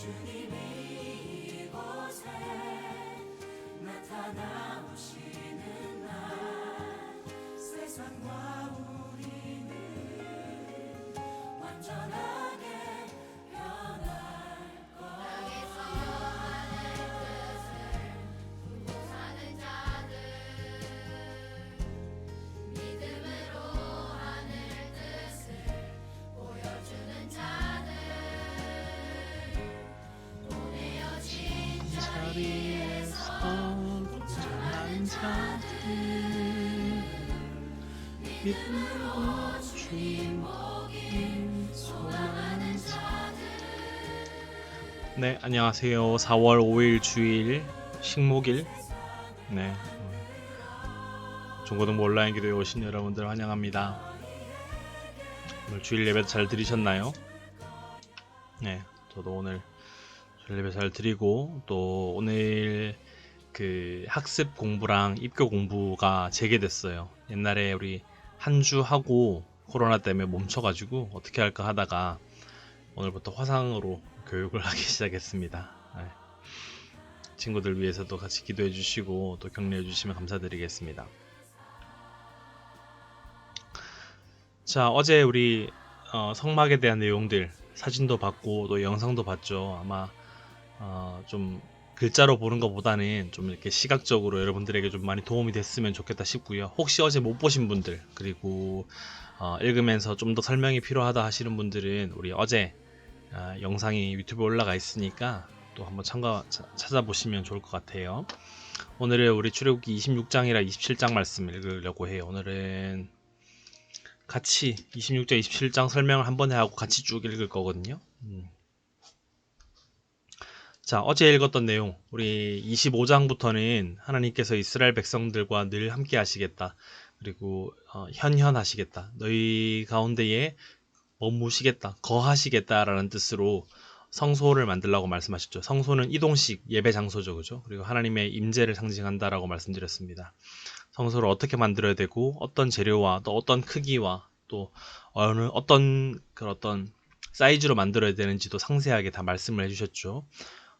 주님이 이곳에 나타나오시는 날 세상과 우리는 완전하게 변할 땅에서 하늘 뜻을 품고 사는 자들 믿음으로 하늘 뜻을 보여주는 자들 보내어진 자리에서 동참하는 자들 믿음으로 주님 보기 소망하는 자들. 네, 안녕하세요. 4월 5일 주일 식목일. 네, 중고등부 온라인 기도에 오신 여러분들 환영합니다. 오늘 주일 예배 잘 드리셨나요? 네, 저도 오늘 주일 예배 잘 드리고 또 오늘 그 학습 공부랑 입교 공부가 재개됐어요. 옛날에 우리 한 주 하고 코로나 때문에 멈춰가지고 어떻게 할까 하다가 오늘부터 화상으로 교육을 하기 시작했습니다. 네. 친구들 위해서도 같이 기도해 주시고 또 격려해 주시면 감사드리겠습니다. 자, 어제 우리 성막에 대한 내용들 사진도 봤고 또 영상도 봤죠. 아마 좀 글자로 보는 것보다는 좀 이렇게 시각적으로 여러분들에게 좀 많이 도움이 됐으면 좋겠다 싶고요. 혹시 어제 못 보신 분들 그리고 읽으면서 좀 더 설명이 필요하다 하시는 분들은 우리 어제 영상이 유튜브에 올라가 있으니까 또 한번 찾아보시면 좋을 것 같아요. 오늘은 우리 출애굽기 26장이라 27장 말씀 읽으려고 해요. 오늘은 같이 26장 27장 설명을 한 번에 하고 같이 쭉 읽을 거거든요. 자, 어제 읽었던 내용 우리 25장부터는 하나님께서 이스라엘 백성들과 늘 함께 하시겠다. 그리고 현현하시겠다. 너희 가운데에 머무시겠다. 거하시겠다라는 뜻으로 성소를 만들라고 말씀하셨죠. 성소는 이동식 예배 장소죠. 그죠? 그리고 하나님의 임재를 상징한다라고 말씀드렸습니다. 성소를 어떻게 만들어야 되고 어떤 재료와 또 어떤 크기와 또 어떤 사이즈로 만들어야 되는지도 상세하게 다 말씀을 해주셨죠.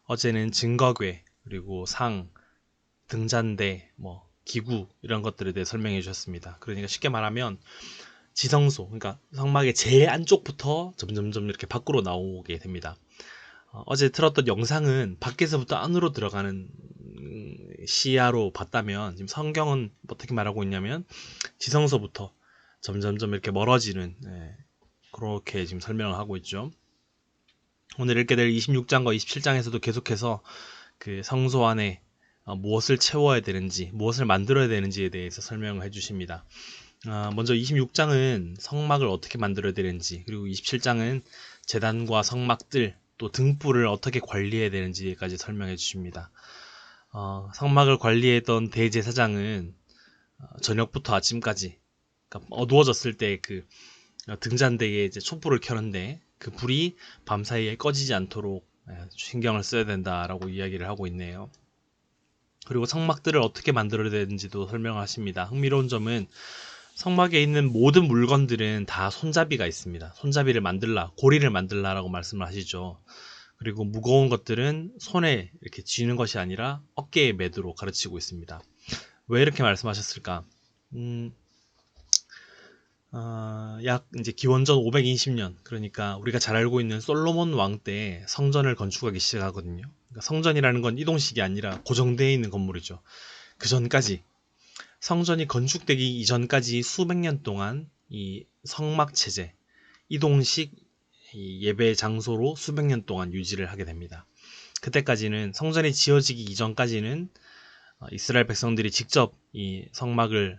어제는 증거궤 그리고 상, 등잔대, 기구 이런 것들에 대해 설명해 주셨습니다. 그러니까 쉽게 말하면 지성소, 그러니까 성막의 제일 안쪽부터 점점점 이렇게 밖으로 나오게 됩니다. 어제 틀었던 영상은 밖에서부터 안으로 들어가는 시야로 봤다면 지금 성경은 어떻게 말하고 있냐면 지성소부터 점점점 이렇게 멀어지는 그렇게 지금 설명을 하고 있죠. 오늘 읽게 될 26장과 27장에서도 계속해서 그 성소 안에 무엇을 채워야 되는지, 무엇을 만들어야 되는지에 대해서 설명을 해주십니다. 먼저 26장은 성막을 어떻게 만들어야 되는지, 그리고 27장은 제단과 성막들, 또 등불을 어떻게 관리해야 되는지까지 설명해 주십니다. 성막을 관리했던 대제사장은 저녁부터 아침까지, 그러니까 어두워졌을 때 그 등잔대에 이제 촛불을 켜는데 그 불이 밤사이에 꺼지지 않도록 신경을 써야 된다라고 이야기를 하고 있네요. 그리고 성막들을 어떻게 만들어야 되는지도 설명하십니다. 흥미로운 점은 성막에 있는 모든 물건들은 다 손잡이가 있습니다. 손잡이를 만들라, 고리를 만들라라고 말씀을 하시죠. 그리고 무거운 것들은 손에 이렇게 쥐는 것이 아니라 어깨에 매도록 가르치고 있습니다. 왜 이렇게 말씀하셨을까? 약 이제 기원전 520년, 그러니까 우리가 잘 알고 있는 솔로몬 왕 때 성전을 건축하기 시작하거든요. 그러니까 성전이라는 건 이동식이 아니라 고정되어 있는 건물이죠. 그 전까지 성전이 건축되기 이전까지 수백 년 동안 이 성막 체제, 이동식 이 예배 장소로 수백 년 동안 유지를 하게 됩니다. 그때까지는 성전이 지어지기 이전까지는 이스라엘 백성들이 직접 이 성막을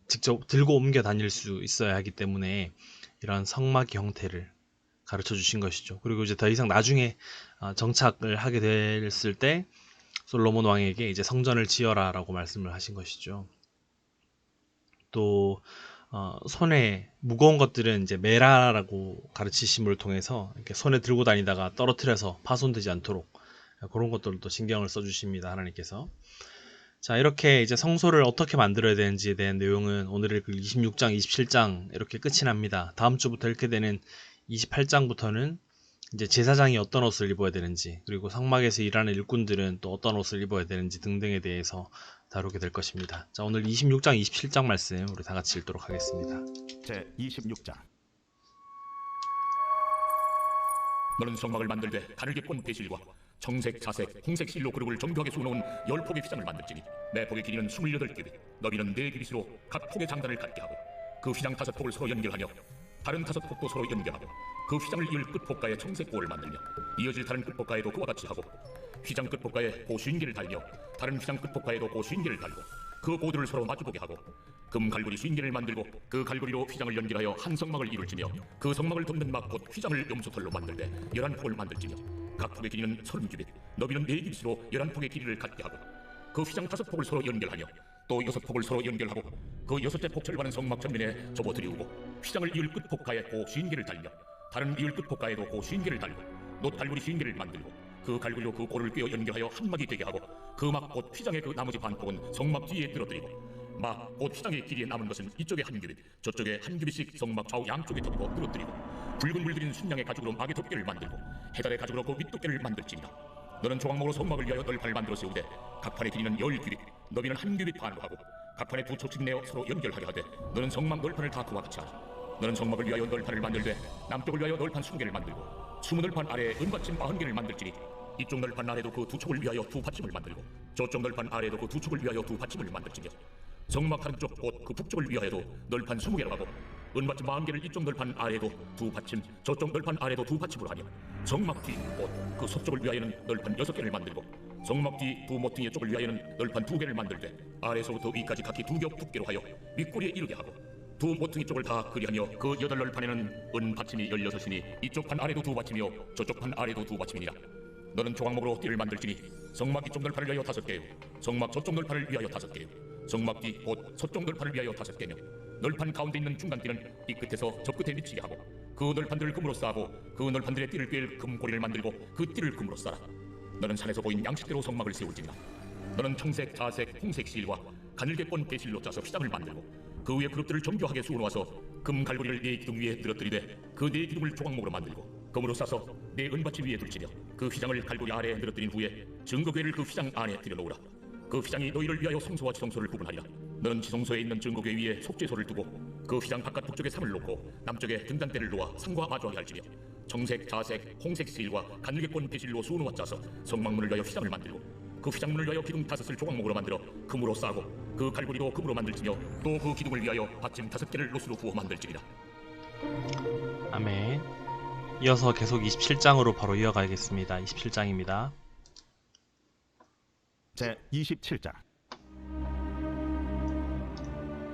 직접 들고 옮겨 다닐 수 있어야 하기 때문에 이런 성막 형태를 가르쳐 주신 것이죠. 그리고 이제 더 이상 나중에 정착을 하게 됐을 때 솔로몬 왕에게 이제 성전을 지어라 라고 말씀을 하신 것이죠. 또 손에 무거운 것들은 이제 메라라고 가르치심을 통해서 이렇게 손에 들고 다니다가 떨어뜨려서 파손되지 않도록 그런 것들도 신경을 써주십니다. 하나님께서. 자, 이렇게 이제 성소를 어떻게 만들어야 되는지에 대한 내용은 오늘 그 26장, 27장 이렇게 끝이 납니다. 다음 주부터 읽게 되는 28장부터는 이제 제사장이 어떤 옷을 입어야 되는지, 그리고 성막에서 일하는 일꾼들은 또 어떤 옷을 입어야 되는지 등등에 대해서 다루게 될 것입니다. 자, 오늘 26장, 27장 말씀 우리 다 같이 읽도록 하겠습니다. 제 26장. 너는 성막을 만들되 가늘게 꼰 배실과 청색, 자색, 홍색 실로 그룹을 정교하게 수놓은 10폭의 휘장을 만들지니 매 폭의 길이는 28규빗, 너비는 4규빗으로 각 폭의 장단을 갖게 하고 그 휘장 5폭을 서로 연결하며 다른 5폭도 서로 연결하고 그 휘장을 이을 끝폭가에 청색 보를 만들며 이어질 다른 끝폭가에도 그와 같이 하고 휘장 끝폭가에 고 50개를 달며 다른 휘장 끝폭가에도 고 50개를 달고 그 보들을 서로 마주보게 하고 금 갈고리 50개를 만들고 그 갈고리로 휘장을 연결하여 한 성막을 이룰지며 그 성막을 덮는 막 곧 휘장을 염소털로 만들되 11폭을 만들지며 각 폭의 길이는 30규빗, 너비는 4규빗으로 11폭의 길이를 갖게 하고 그 휘장 5폭을 서로 연결하며 또 6폭을 서로 연결하고 그 6째 폭 절반은 성막 전면에 접어들이우고 휘장을 이을 끝폭가에 고 50개를 달며 다른 이을 끝폭가에도 고 50개를 달고 놋 갈고리 50개를 만들고 그 갈고리로 그 볼을 꿰어 연결하여 한 막이 되게 하고 그 막 곧 휘장의 그 나머지 반폭은 성막 뒤에 늘어뜨리고 막 곧 휘장의 길이에 남은 것은 이쪽에 한 규빗 저쪽에 한 규빗씩 성막 좌우 양쪽에 덮고 늘어뜨리고 붉은 물들인 순양의 가죽으로 막의 덮개를 만들고 해달의 가죽으로 그 윗덮개를 만들지니라. 너는 조각목으로 성막을 위하여 널판을 만들어 세우되 각 판의 길이는 10규빗, 너비는 한 규빗 반으로 하고 각 판에 2척씩 내어 서로 연결하게 하되 너는 성막 널판을 다 그와 같이 하라. 너는 성막을 위하여 널판을 만들되 남쪽을 위하여 널판 20개를 만들고 20널판 아래에 은받침 40개를 만들지니 이쪽 널판 아래도 그 2척을 위하여 2받침을 만들고 저쪽 널판 아래에도 그 2척을 위하여 2받침을 만들지며 성막 한쪽 곧 그 북쪽을 위하여도 널판 20개를 하고 은받침 40개를 이쪽 널판 아래에도 2받침 저쪽 널판 아래에도 2받침으로 하며 성막 뒤 곧 그 서쪽을 위하여는 널판 6개를 만들고 성막 뒤 두 모퉁이의 쪽을 위하여는 널판 2개를 만들되 아래에서부터 위까지 각기 2겹 두께로 하여 윗꼬리에 이르게 하고 두 모퉁이 쪽을 다 그리하며 그 8널판에는 은받침이 16이니 이쪽 판 아래도 2받침이요 저쪽 판 아래도 2받침이니라. 너는 조각목으로 띠를 만들지니 성막 이쪽 널판을 위하여 5개요 성막 저쪽 널판을 위하여 5개요 성막 뒤 곧 서쪽 널판을 위하여 5개며 널판 가운데 있는 중간띠는 이 끝에서 저 끝에 미치게 하고 그 널판들을 금으로 싸고 그 널판들의 띠를 꿰일 금고리를 만들고 그 띠를 금으로 싸라. 너는 산에서 보인 양식대로 성막을 세울지니라. 너는 청색, 자색, 홍색 실과 가늘게 꼰 배실로 짜서 휘장을 만들고 그 위에 그룹들을 정교하게 수놓아서 금 갈고리를 4기둥 위에 늘어뜨리되 그 4기둥을 조각목으로 만들고 금으로 싸서 4 은받침 위에 둘지며 그 휘장을 갈고리 아래에 늘어뜨린 후에 증거궤를 그 휘장 안에 들여놓으라. 그 휘장이 너희를 위하여 성소와 지성소를 구분하리라. 너는 지성소에 있는 증거궤 위에 속죄소를 두고 그 휘장 바깥 북쪽에 상을 놓고 남쪽에 등잔대를 놓아 상과 마주하게 할지며 청색, 자색, 홍색 실과 가늘게 꼰 배실로 수놓아 짜서 성막문을 위하여 휘장을 만들고 그 휘장문을 위하여 기둥 5을 조각목으로 만들어 금으로 싸고 그 갈고리도 금으로 만들지며 또 그 기둥을 위하여 받침 5개를 노스로 부어 만들지니라. 아멘. 이어서 계속 27장으로 바로 이어가겠습니다. 27장입니다. 제 27장.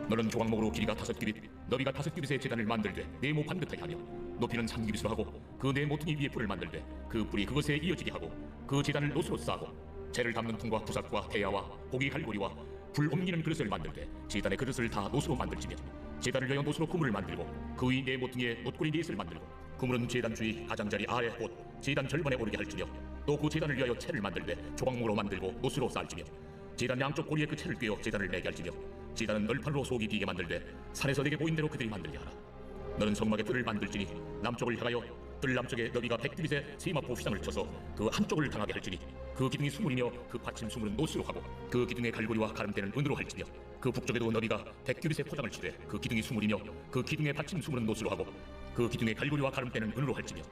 너는 조각목으로 길이가 5규빗, 너비가 5규빗의 제단을 만들되 네모 반듯하게 하며 높이는 3규빗으로 하고 그 네 모퉁이 위에 뿔을 만들되 그 뿔이 그것에 이어지게 하고 그 제단을 노스로 싸고 재를 담는 통과 부삭과 대야와 고기 갈고리와 불 옮기는 그릇을 만들되 제단의 그릇을 다 노스로 만들지며 제단을 위하여 노스로 그물을 만들고 그 위 네 모퉁이에 놋고리 넷을 만들고 그물은 제단 주위 가장자리 아래 곧 제단 절반에 오르게 할지며 또 그 제단을 위하여 채를 만들되 조각목으로 만들고 노스로 쌓을지며 제단 양쪽 고리에 그 채를 꿰어 제단을 내게 할지며 제단은 널판으로 속이 비게 만들되 산에서 내게 보인 대로 그들이 만들게 하라. 너는 성막의 뜰을 만들지니 남쪽을 향하여 뜰 남쪽에 너비가 100규빗의 세마포 휘장을 쳐서 그 한쪽을 당하게 할지니 그 기둥이 20이며 그 받침 20은 노스로 하고 그 기둥의 갈고리와 가름대는 은으로 할지며 그 북쪽에도 너비가 100규빗의 포장을 치되 그 기둥이 20이며 그 기둥의 받침 20은 노스로 하고 그 기둥의 갈고리와 가름대는 은으로 할지며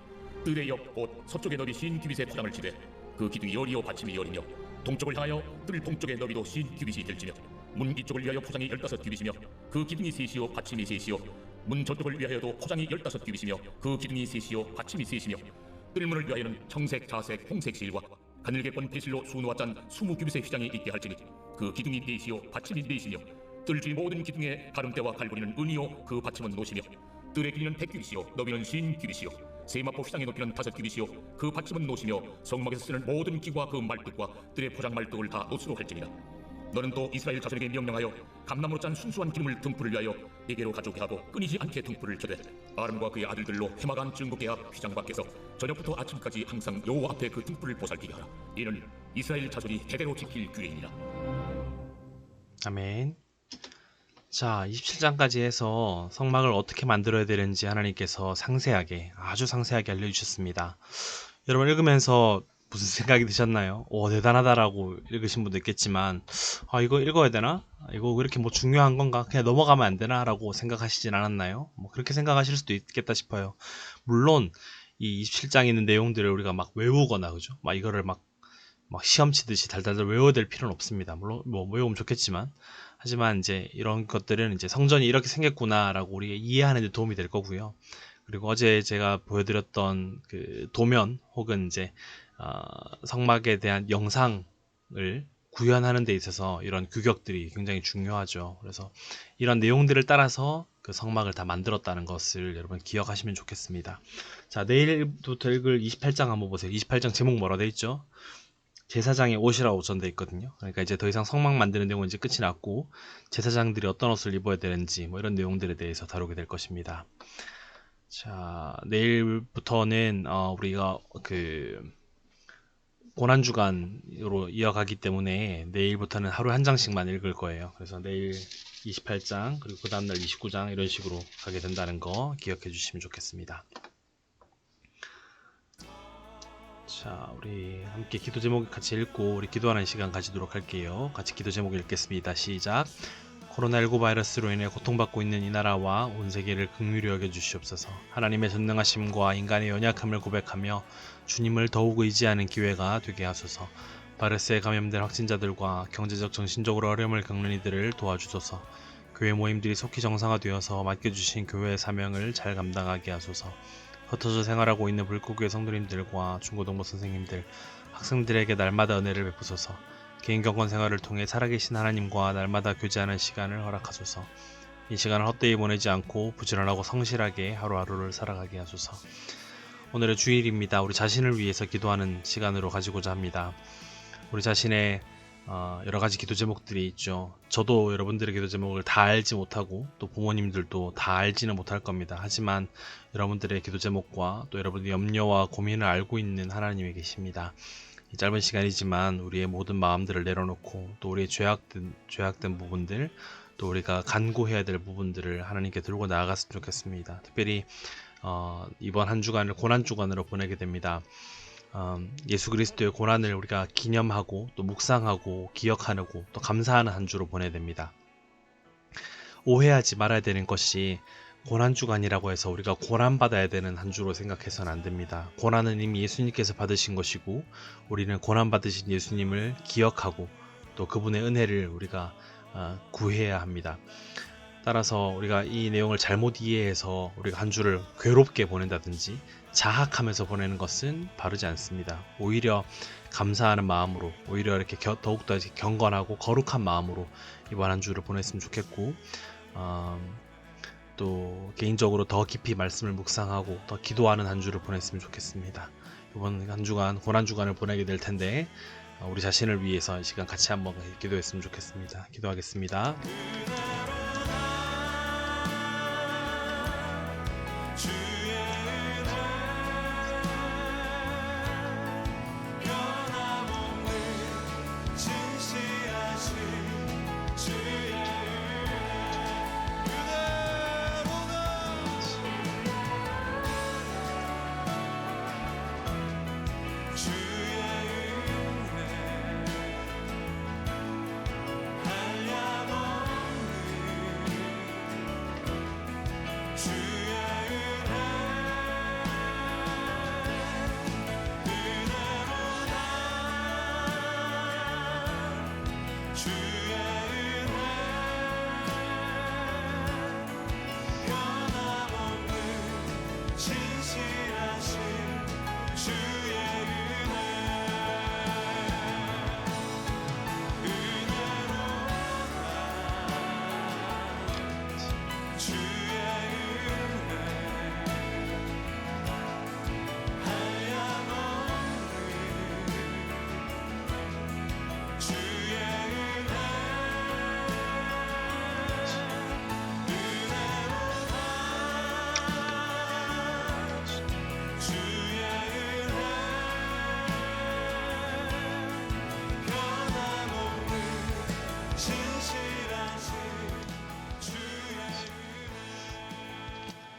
뜰의 옆 곧 서쪽에 너비 50규빗의 포장을 치되 그 기둥이 열이요 받침이 열이며 동쪽을 향하여 뜰 동쪽의 너비도 50규빗이 될지며 문 이쪽을 위하여 포장이 15규빗이며 그 기둥이 3시요 받침이 3시요 문 저쪽을 위하여도 포장이 15규빗이며 그 기둥이 3시요 받침이 3시며 뜰문을 위하여는 청색, 자색, 홍색 실과 가늘게 꼰 배실로 수놓아 짠 20규빗의 휘장이 있게 할지니 그 기둥이 4시요 받침이 4시며 뜰 주위 모든 기둥의 가름대와 갈고리는 은이요 그 받침은 노시며 뜰의 길이는 100규빗이요 너비는 50규빗이요 세마포 휘장의 높이는 5규빗이요 그 받침은 노시며 성막에서 쓰는 모든 기구와 그 말뚝과 뜰의 포장 말뚝을 다 노스로 할지니라. 너는 또 이스라엘 자손에게 명령하여 감나무로 짠 순수한 기름을 등불을 위하여 에게로 가져오게 하고 끊이지 않게 등불을 켜되 아론과 그의 아들들로 회막안 증거궤 앞 휘장 밖에서 저녁부터 아침까지 항상 여호와 앞에 그 등불을 보살피게 하라. 이는 이스라엘 자손이 대대로 지킬 규례이니라. 아멘. 자, 27장까지 해서 성막을 어떻게 만들어야 되는지 하나님께서 상세하게, 아주 상세하게 알려주셨습니다. 여러분 읽으면서 무슨 생각이 드셨나요? 오, 대단하다라고 읽으신 분도 있겠지만, 아, 이거 읽어야 되나? 이거 왜 이렇게 뭐 중요한 건가? 그냥 넘어가면 안 되나? 라고 생각하시진 않았나요? 뭐 그렇게 생각하실 수도 있겠다 싶어요. 물론, 이 27장에 있는 내용들을 우리가 막 외우거나, 그죠? 막 이거를 막 시험 치듯이 달달달 외워야 될 필요는 없습니다. 물론, 뭐 외우면 좋겠지만. 하지만 이제 이런 것들은 이제 성전이 이렇게 생겼구나라고 우리가 이해하는 데 도움이 될 거고요. 그리고 어제 제가 보여드렸던 그 도면 혹은 이제 성막에 대한 영상을 구현하는 데 있어서 이런 규격들이 굉장히 중요하죠. 그래서 이런 내용들을 따라서 그 성막을 다 만들었다는 것을 여러분 기억하시면 좋겠습니다. 자, 내일부터 읽을 28장 한번 보세요. 28장 제목 뭐라 돼 있죠? 제사장의 옷이라고 전돼 있거든요. 그러니까 이제 더 이상 성막 만드는 내용은 이제 끝이 났고 제사장들이 어떤 옷을 입어야 되는지 뭐 이런 내용들에 대해서 다루게 될 것입니다. 자, 내일부터는 우리가 그 고난주간으로 이어가기 때문에 내일부터는 하루에 한 장씩만 읽을 거예요. 그래서 내일 28장 그리고 그 다음날 29장 이런 식으로 가게 된다는 거 기억해 주시면 좋겠습니다. 자, 우리 함께 기도 제목 같이 읽고 우리 기도하는 시간 가지도록 할게요. 같이 기도 제목 읽겠습니다. 시작. 코로나19 바이러스로 인해 고통받고 있는 이 나라와 온 세계를 긍휼히 여겨 주시옵소서. 하나님의 전능하심과 인간의 연약함을 고백하며 주님을 더욱 의지하는 기회가 되게 하소서. 바이러스에 감염된 확진자들과 경제적 정신적으로 어려움을 겪는 이들을 도와주소서. 교회 모임들이 속히 정상화되어서 맡겨주신 교회의 사명을 잘 감당하게 하소서. 흩어져 생활하고 있는 불구교회 성도님들과 중고등부 선생님들, 학생들에게 날마다 은혜를 베푸소서. 개인 경건 생활을 통해 살아계신 하나님과 날마다 교제하는 시간을 허락하소서. 이 시간을 헛되이 보내지 않고 부지런하고 성실하게 하루하루를 살아가게 하소서. 오늘은 주일입니다. 우리 자신을 위해서 기도하는 시간으로 가지고자 합니다. 우리 자신의 여러 가지 기도 제목들이 있죠. 저도 여러분들의 기도 제목을 다 알지 못하고 또 부모님들도 다 알지는 못할 겁니다. 하지만 여러분들의 기도 제목과 또 여러분의 염려와 고민을 알고 있는 하나님이 계십니다. 이 짧은 시간이지만 우리의 모든 마음들을 내려놓고 또 우리의 죄악된 부분들 또 우리가 간구해야 될 부분들을 하나님께 들고 나아갔으면 좋겠습니다. 특별히 이번 한 주간을 고난주간으로 보내게 됩니다. 예수 그리스도의 고난을 우리가 기념하고 또 묵상하고 기억하고 또 감사하는 한 주로 보내야 됩니다. 오해하지 말아야 되는 것이 고난주간이라고 해서 우리가 고난받아야 되는 한 주로 생각해서는 안 됩니다. 고난은 이미 예수님께서 받으신 것이고 우리는 고난받으신 예수님을 기억하고 또 그분의 은혜를 우리가 구해야 합니다. 따라서 우리가 이 내용을 잘못 이해해서 우리가 한 주를 괴롭게 보낸다든지 자학하면서 보내는 것은 바르지 않습니다. 오히려 감사하는 마음으로 오히려 이렇게 더욱더 경건하고 거룩한 마음으로 이번 한 주를 보냈으면 좋겠고 또 개인적으로 더 깊이 말씀을 묵상하고 더 기도하는 한 주를 보냈으면 좋겠습니다. 이번 한 주간 고난주간을 보내게 될 텐데 우리 자신을 위해서 이 시간 같이 한번 기도했으면 좋겠습니다. 기도하겠습니다.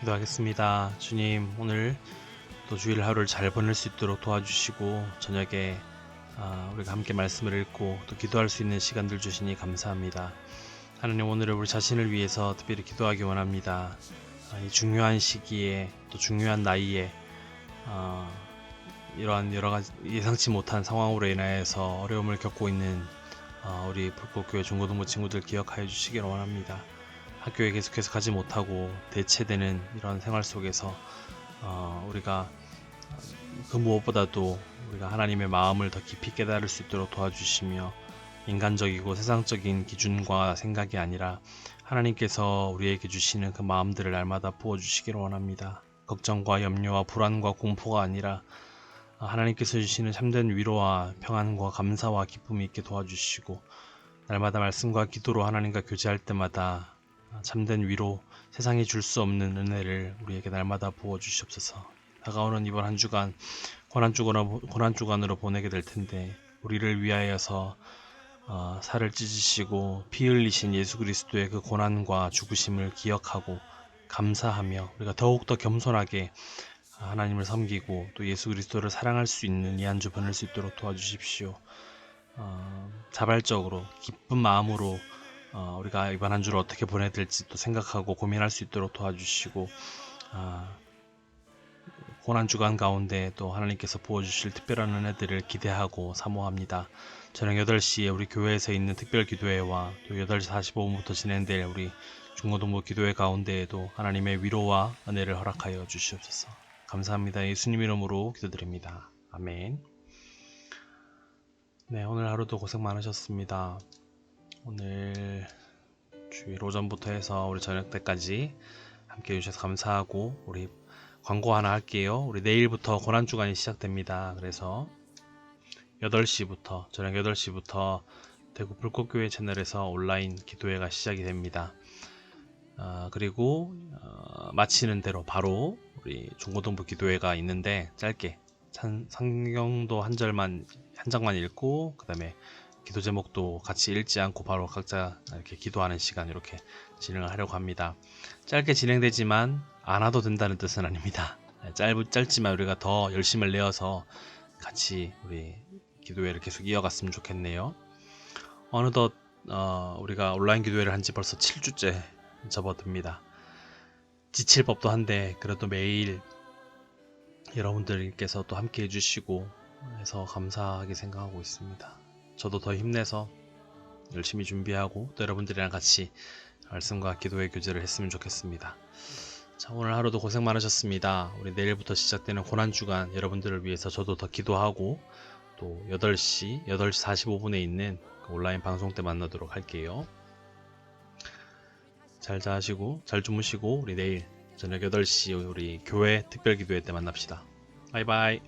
기도하겠습니다. 주님, 오늘 또 주일 하루를 잘 보낼 수 있도록 도와주시고 저녁에 우리가 함께 말씀을 읽고 또 기도할 수 있는 시간들 주시니 감사합니다. 하나님, 오늘은 우리 자신을 위해서 특별히 기도하기 원합니다. 이 중요한 시기에 또 중요한 나이에 이러한 여러 가지 예상치 못한 상황으로 인하여서 어려움을 겪고 있는 우리 불꽃교회 중고등부 친구들 기억하여 주시길 원합니다. 학교에 계속해서 가지 못하고 대체되는 이런 생활 속에서 우리가 그 무엇보다도 우리가 하나님의 마음을 더 깊이 깨달을 수 있도록 도와주시며 인간적이고 세상적인 기준과 생각이 아니라 하나님께서 우리에게 주시는 그 마음들을 날마다 부어주시기를 원합니다. 걱정과 염려와 불안과 공포가 아니라 하나님께서 주시는 참된 위로와 평안과 감사와 기쁨이 있게 도와주시고 날마다 말씀과 기도로 하나님과 교제할 때마다 참된 위로, 세상이 줄 수 없는 은혜를 우리에게 날마다 부어주시옵소서. 다가오는 이번 한 주간 고난주간으로 보내게 될 텐데 우리를 위하여서 살을 찢으시고 피 흘리신 예수 그리스도의 그 고난과 죽으심을 기억하고 감사하며 우리가 더욱더 겸손하게 하나님을 섬기고 또 예수 그리스도를 사랑할 수 있는 이 한 주 보낼 수 있도록 도와주십시오. 자발적으로 기쁜 마음으로 우리가 이번 한 주를 어떻게 보내야 될지 또 생각하고 고민할 수 있도록 도와주시고 고난주간 가운데 또 하나님께서 부어주실 특별한 은혜들을 기대하고 사모합니다. 저녁 8시에 우리 교회에서 있는 특별 기도회와 또 8시 45분부터 진행될 우리 중고등부 기도회 가운데에도 하나님의 위로와 은혜를 허락하여 주시옵소서. 감사합니다. 예수님 이름으로 기도드립니다. 아멘. 네, 오늘 하루도 고생 많으셨습니다. 오늘 주일 오전부터 해서 우리 저녁 때까지 함께 해주셔서 감사하고 우리 광고 하나 할게요. 우리 내일부터 고난주간이 시작됩니다. 그래서 8시부터 저녁 8시부터 대구 불꽃교회 채널에서 온라인 기도회가 시작이 됩니다. 그리고 마치는 대로 바로 우리 중고등부 기도회가 있는데 짧게 성경도 한 장만 읽고 그 다음에 기도 제목도 같이 읽지 않고 바로 각자 이렇게 기도하는 시간 이렇게 진행을 하려고 합니다. 짧게 진행되지만 안 와도 된다는 뜻은 아닙니다. 짧지만 우리가 더 열심을 내어서 같이 우리 기도회를 계속 이어갔으면 좋겠네요. 어느덧 우리가 온라인 기도회를 한 지 벌써 7주째 접어듭니다. 지칠 법도 한데 그래도 매일 여러분들께서 또 함께 해주시고 해서 감사하게 생각하고 있습니다. 저도 더 힘내서 열심히 준비하고 또 여러분들이랑 같이 말씀과 기도의 교제를 했으면 좋겠습니다. 자, 오늘 하루도 고생 많으셨습니다. 우리 내일부터 시작되는 고난주간 여러분들을 위해서 저도 더 기도하고 또 8시 45분에 있는 온라인 방송 때 만나도록 할게요. 잘 자시고 잘 주무시고 우리 내일 저녁 8시 우리 교회 특별기도회 때 만납시다. 바이바이.